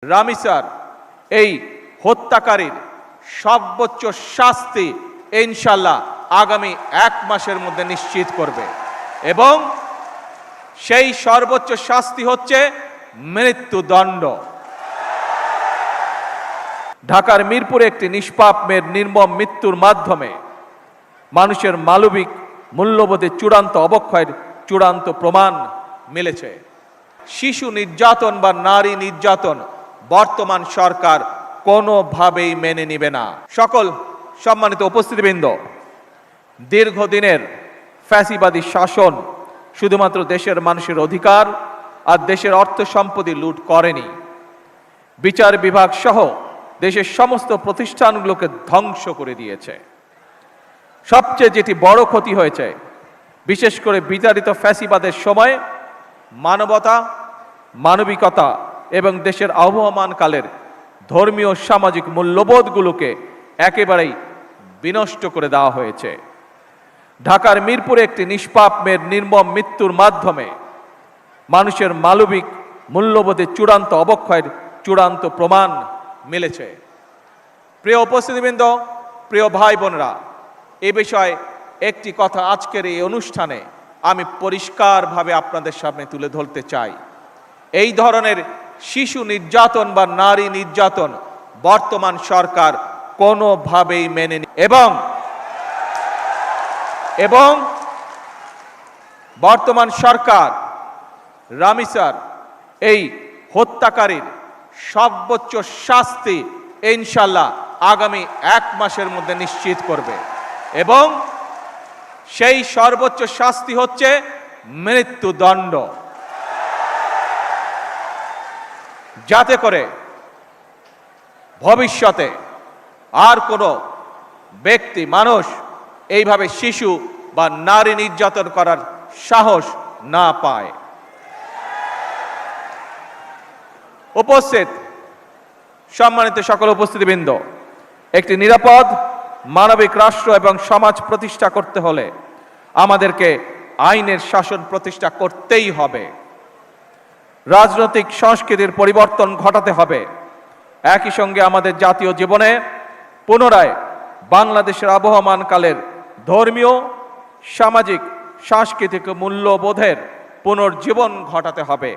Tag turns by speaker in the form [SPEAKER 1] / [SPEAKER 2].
[SPEAKER 1] রামিসার এই হত্যাকারীর সর্বোচ্চ শাস্তি ইনশাআল্লাহ আগামী 1 মাসের মধ্যে নিশ্চিত করবে এবং সেই সর্বোচ্চ শাস্তি হচ্ছে মৃত্যুদণ্ড। ঢাকার মিরপুরে একটি নিষ্পাপ মেয়ের নির্মম মৃত্যুর মাধ্যমে মানুষের মানবিক মূল্যবোধের চূড়ান্ত অবক্ষয়ের চূড়ান্ত প্রমাণ মিলেছে। শিশু নির্যাতন বা নারী নির্যাতন বর্তমান সরকার কোনোভাবেই মেনে নেবে না। সকল সম্মানিত উপস্থিতিবৃন্দ, দীর্ঘদিনের ফ্যাসিবাদী শাসন শুধুমাত্র দেশের মানুষের অধিকার আর দেশের অর্থ সম্পত্তি লুট করেনি, বিচার বিভাগ সহ দেশের সমস্ত প্রতিষ্ঠানগুলোকে ধ্বংস করে দিয়েছে। সবচেয়ে যেটি বড় ক্ষতি হয়েছে, বিশেষ করে বিতাড়িত ফ্যাসিবাদের সময় মানবতা, মানবিকতা এবং দেশের আবহমানকালের ধর্মীয় সামাজিক মূল্যবোধগুলোকে একেবারেই বিনষ্ট করে দেওয়া হয়েছে। ঢাকার মিরপুরে একটি নিষ্পাপ মেয়ের নির্মম মৃত্যুর মাধ্যমে মানুষের মানবিক মূল্যবোধের চূড়ান্ত অবক্ষয়ের চূড়ান্ত প্রমাণ মিলেছে। প্রিয় উপস্থিতিবৃন্দ, প্রিয় ভাই বোনেরা, এ বিষয়ে একটি কথা আজকের এই অনুষ্ঠানে আমি পরিষ্কারভাবে আপনাদের সামনে তুলে ধরতে চাই। এই ধরনের শিশু নির্যাতন বা নারী নির্যাতন বর্তমান সরকার কোনোভাবেই মেনে নেয় এবং বর্তমান সরকার রামিসার এই হত্যাকারীর সর্বোচ্চ শাস্তি ইনশাআল্লাহ আগামী 1 মাসের মধ্যে নিশ্চিত করবে এবং সেই সর্বোচ্চ শাস্তি হচ্ছে মৃত্যুদণ্ড, যাতে করে ভবিষ্যতে আর কোনো ব্যক্তি মানুষ এইভাবে শিশু বা নারী নির্যাতন করার সাহস না পায়। উপস্থিত সম্মানিত সকল উপস্থিতিবৃন্দ, একটি নিরাপদ মানবিক রাষ্ট্র এবং সমাজ প্রতিষ্ঠা করতে হলে আমাদেরকে আইনের শাসন প্রতিষ্ঠা করতেই হবে। রাজনৈতিক সংস্কৃতির পরিবর্তন ঘটাতে হবে। একই সঙ্গে আমাদের জাতীয় জীবনে পুনরায় বাংলাদেশের আবহমানকালের ধর্মীয়, সামাজিক, সাংস্কৃতিক মূল্যবোধের পুনর্জীবন ঘটাতে হবে।